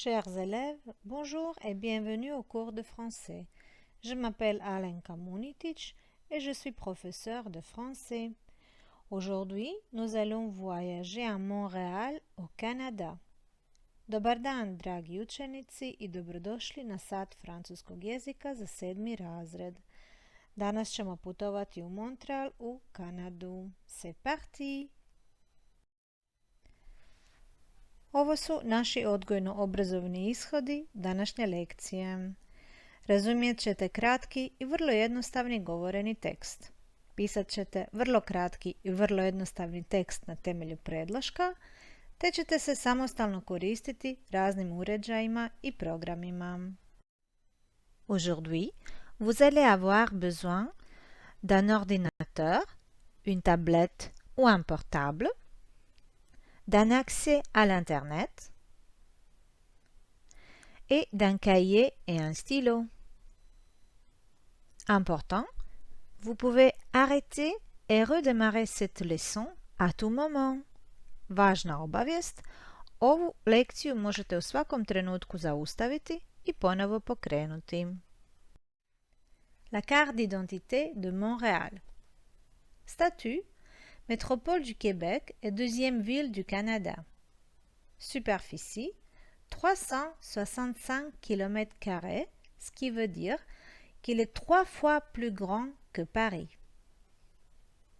Chers élèves, bonjour et bienvenue au cours de français. Je m'appelle Alenka Munitic et je suis professeur de français. Aujourd'hui, nous allons voyager à Montréal, au Canada. Dobar dan, dragi učenici i dobrodošli na sat francuskog jezika za 7. razred. Danas ćemo putovati u Montreal u Kanadu. C'est parti! Ovo su naši odgojno-obrazovni ishodi današnje lekcije. Razumijet ćete kratki i vrlo jednostavni govoreni tekst. Pisat ćete vrlo kratki i vrlo jednostavni tekst na temelju predloška, te ćete se samostalno koristiti raznim uređajima i programima. Aujourd'hui, vous allez avoir besoin d'un ordinateur, une tablette ou un portable, d'un accès à l'Internet et d'un cahier et un stylo. Important, vous pouvez arrêter et redémarrer cette leçon à tout moment. Važna obavijest, ovu lekciju možete u svakom trenutku zaustaviti i ponovo pokrenuti. La carte d'identité de Montréal. Statut: Métropole du Québec et deuxième ville du Canada. Superficie: 365 km², ce qui veut dire qu'il est 3 fois plus grand que Paris.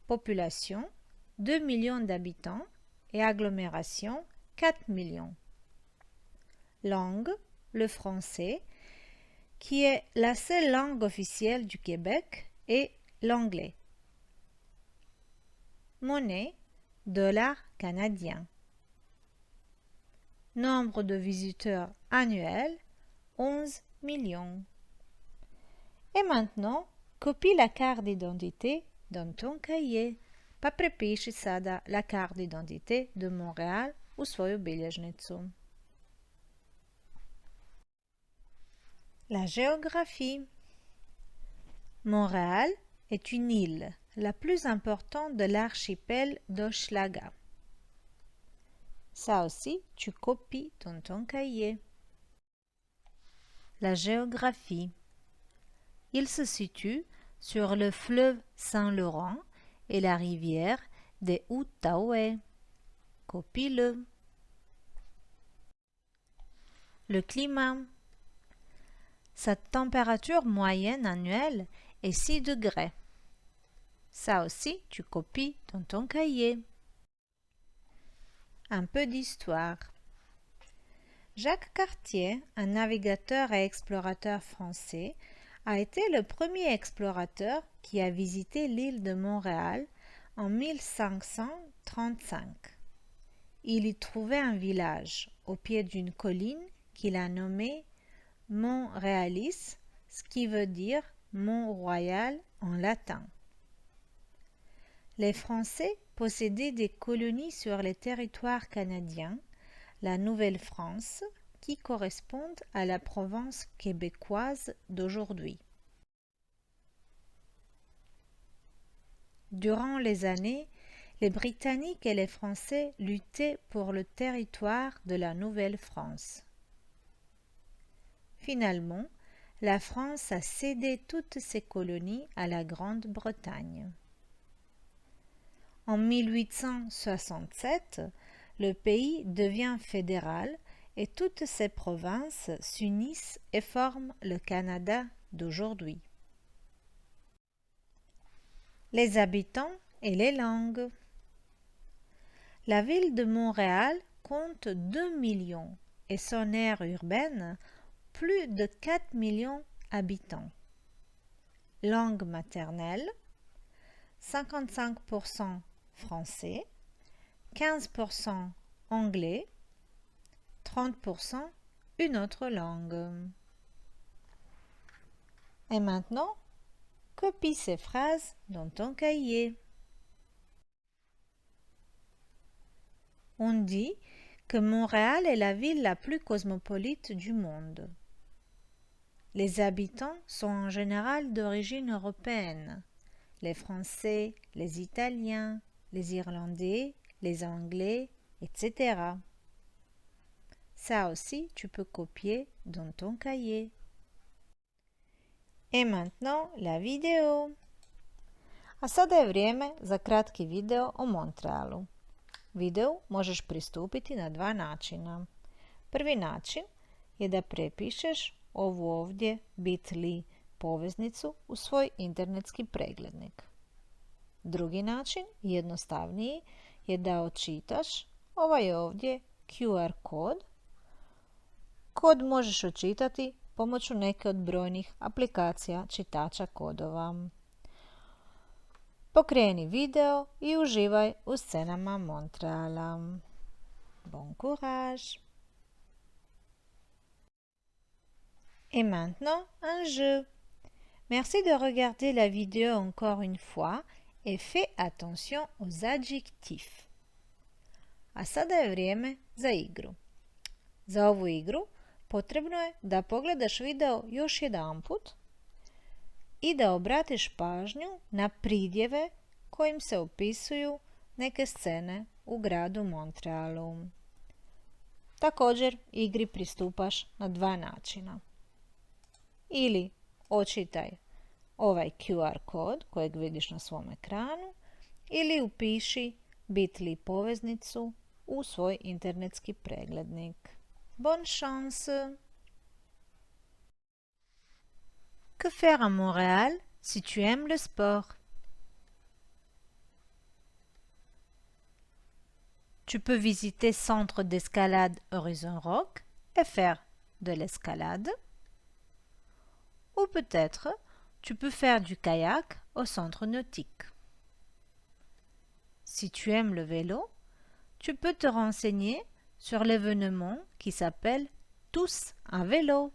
Population: 2 millions d'habitants et agglomération: 4 millions. Langue: le français, qui est la seule langue officielle du Québec, et l'anglais. Monnaie: dollar canadien. Nombre de visiteurs annuels: 11 millions. Et maintenant, copie la carte d'identité dans ton cahier, pa prepiši sada la carte d'identité de Montréal u svoju bilježnicu. La géographie. Montréal est une île, la plus importante de l'archipel d'Hochelaga. Ça aussi, tu copies dans ton cahier. La géographie. Il se situe sur le fleuve Saint-Laurent et la rivière des Outaouais. Copie-le. Le climat. Sa température moyenne annuelle est 6 degrés. Ça aussi, tu copies dans ton cahier. Un peu d'histoire. Jacques Cartier, un navigateur et explorateur français, a été le premier explorateur qui a visité l'île de Montréal en 1535. Il y trouvait un village au pied d'une colline qu'il a nommé Mont Réalis, ce qui veut dire Mont Royal en latin. Les Français possédaient des colonies sur les territoires canadiens, la Nouvelle-France, qui correspondent à la province québécoise d'aujourd'hui. Durant les années, les Britanniques et les Français luttaient pour le territoire de la Nouvelle-France. Finalement, la France a cédé toutes ses colonies à la Grande-Bretagne. En 1867, le pays devient fédéral et toutes ses provinces s'unissent et forment le Canada d'aujourd'hui. Les habitants et les langues. La ville de Montréal compte 2 millions et son aire urbaine plus de 4 millions d'habitants. Langue maternelle: 55% français, 15% anglais, 30% une autre langue. Et maintenant, copie ces phrases dans ton cahier. On dit que Montréal est la ville la plus cosmopolite du monde. Les habitants sont en général d'origine européenne. Les Français, les Italiens, les Irlandais, les Anglais, etc. Ça aussi, tu peux copier dans ton cahier. Et maintenant, la vidéo. A sada je vrijeme za kratki video o Montrealu. Videu možeš pristupiti na dva načina. Prvi način je da prepišeš ovu ovdje bit.ly poveznicu u svoj internetski preglednik. Drugi način, jednostavniji, je da očitaš ovaj ovdje QR kod. Kod možeš očitati pomoću neke od brojnih aplikacija čitača kodova. Pokreni video i uživaj u scenama Montreala. Bon courage! Et maintenant, un jeu. Merci de regarder la vidéo encore une fois et fais attention aux adjectifs. A sada je vrijeme za igru. Za ovu igru potrebno je da pogledaš video još jedanput i da obratiš pažnju na pridjeve kojim se opisuju neke scene u gradu Montrealu. Također, igri pristupaš na dva načina. Ili očitaj ovaj QR kod kojeg vidiš na svom ekranu ili upiši bit.ly poveznicu u svoj internetski preglednik. Bonne chance! Que faire à Montréal si tu aimes le sport? Tu peux visiter Centre d'escalade Horizon Rock et faire de l'escalade. Ou peut-être, tu peux faire du kayak au centre nautique. Si tu aimes le vélo, tu peux te renseigner sur l'événement qui s'appelle Tous à vélo.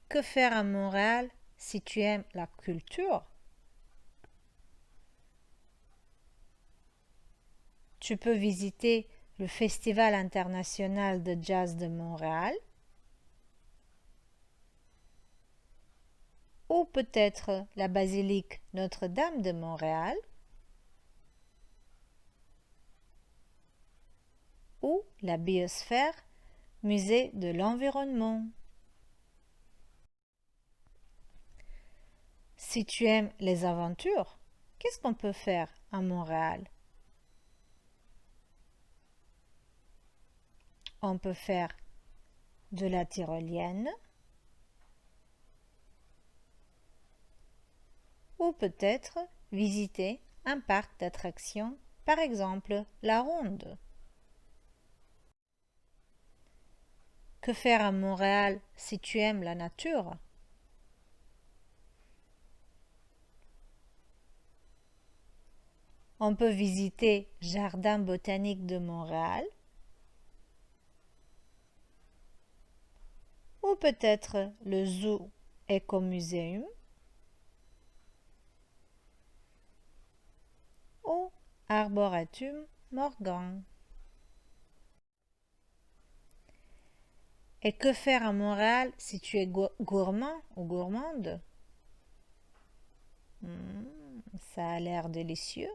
Que faire à Montréal si tu aimes la culture? Tu peux visiter le Festival international de jazz de Montréal. Ou peut-être la basilique Notre-Dame de Montréal. Ou la biosphère, musée de l'environnement. Si tu aimes les aventures, qu'est-ce qu'on peut faire à Montréal? On peut faire de la tyrolienne ou peut-être visiter un parc d'attractions, par exemple la Ronde. Que faire à Montréal si tu aimes la nature? On peut visiter Jardin botanique de Montréal ou peut-être le Zoo Écomuséum ou Arboretum Morgan. Et que faire à Montréal si tu es gourmand ou gourmande? Ça a l'air délicieux.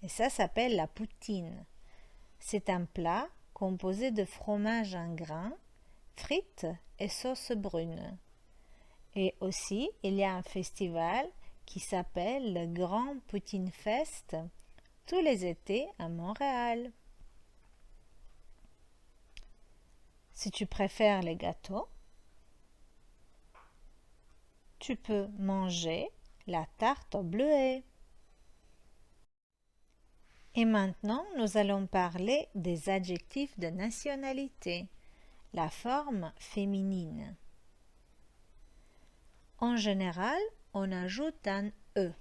Et ça s'appelle la poutine. C'est un plat composé de fromage en grains, frites et sauce brune. Et aussi, il y a un festival qui s'appelle le Grand Poutine Fest tous les étés à Montréal. Si tu préfères les gâteaux, tu peux manger la tarte au bleuet. Et maintenant, nous allons parler des adjectifs de nationalité, la forme féminine. En général, on ajoute un E.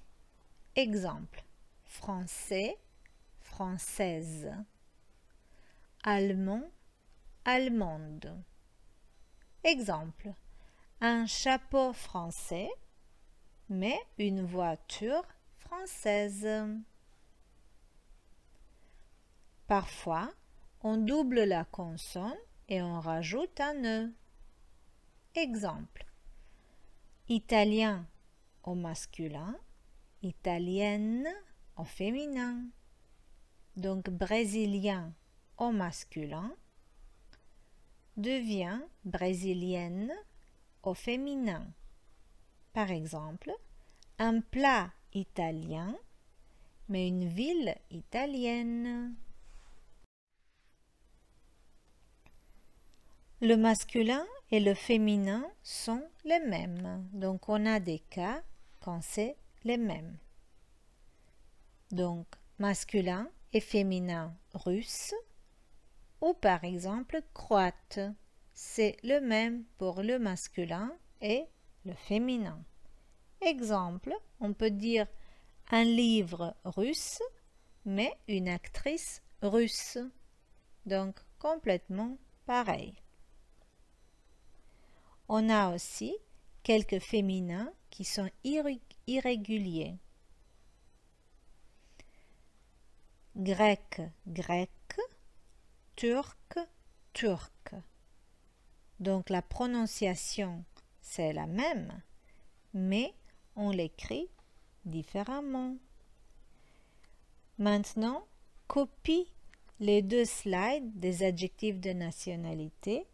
Exemple, français, française, allemand, allemande. Exemple, un chapeau français, mais une voiture française. Parfois, on double la consonne et on rajoute un E. Exemple, italien au masculin, italienne au féminin. Donc brésilien au masculin devient brésilienne au féminin. Par exemple, un plat italien, mais une ville italienne. Le masculin et le féminin sont les mêmes. Donc, on a des cas quand c'est les mêmes. Donc, masculin et féminin russe ou par exemple croate. C'est le même pour le masculin et le féminin. Exemple, on peut dire un livre russe, mais une actrice russe. Donc, complètement pareil. On a aussi quelques féminins qui sont irréguliers. Grec, grec, turc, turc. Donc la prononciation, c'est la même, mais on l'écrit différemment. Maintenant, copie les 2 slides des adjectifs de nationalité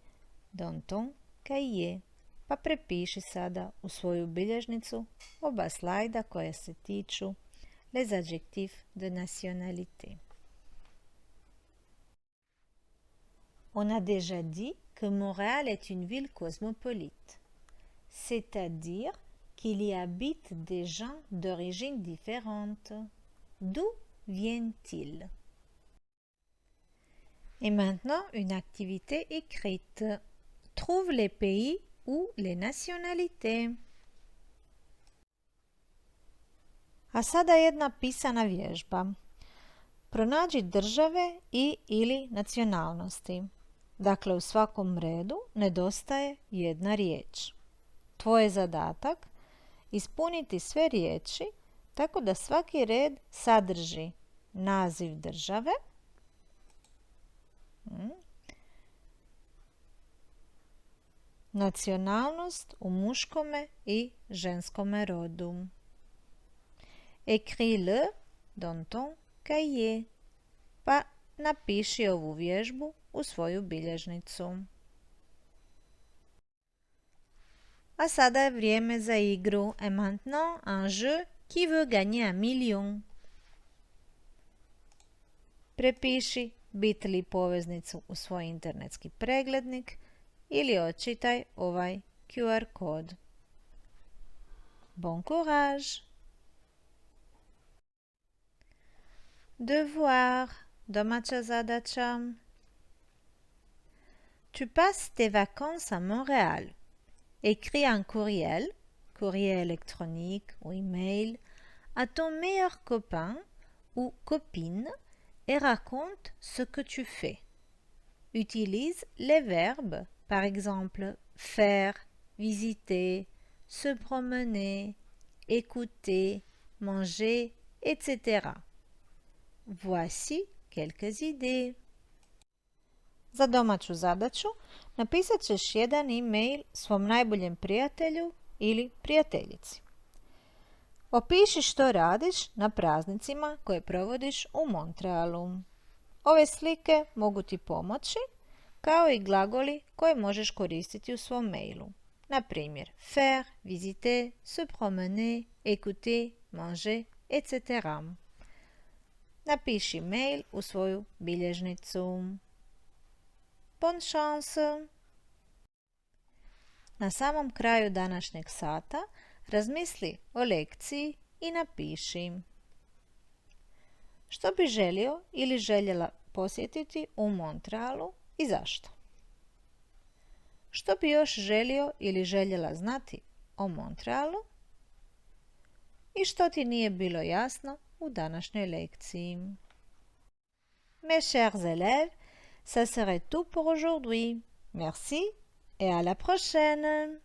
dans ton cahier. Pa prepiši sada u svoju bilježnicu oba slajda koja se tiču les adjectifs de nationalité. On a déjà dit que Montréal est une ville cosmopolite, c'est-à-dire qu'il y habite des gens d'origines différentes. D'où viennent-ils? Et maintenant, une activité écrite. Trouve les pays ou les nationalités. A sada jedna pisana vježba. Pronađi države i ili nacionalnosti. Dakle, u svakom redu nedostaje jedna riječ. Tvoj je zadatak ispuniti sve riječi tako da svaki red sadrži naziv države, nacionalnost u muškome i ženskome rodu. Écris-le dans ton cahier. Pa napiši ovu vježbu u svoju bilježnicu. A sada je vrijeme za igru. Et maintenant, un jeu qui veut gagner 1 million. Prepiši bit.ly poveznicu u svoj internetski preglednik ili očitaj ovaj QR kod. Bon courage! Devoir, domaća zadaća. Tu passes tes vacances à Montréal. Écris un courriel, courrier électronique ou email, à ton meilleur copain ou copine et raconte ce que tu fais. Utilise les verbes, par exemple faire, visiter, se promener, écouter, manger, etc. Voici quelques idées. Za domaću zadaću napisat ćeš jedan e-mail svom najboljem prijatelju ili prijateljici. Opiši što radiš na praznicima koje provodiš u Montrealu. Ove slike mogu ti pomoći, kao i glagoli koje možeš koristiti u svom mailu. Na primjer, faire, visiter, se promener, écouter, manger, etc. Napiši mail u svoju bilježnicu. Bonne chance! Na samom kraju današnjeg sata razmisli o lekciji i napiši. Što bi želio ili željela posjetiti u Montrealu i zašto? Što bi još želio ili željela znati o Montrealu? I što ti nije bilo jasno u današnjoj lekciji? Mes chers élèves, ça serait tout pour aujourd'hui. Merci et à la prochaine!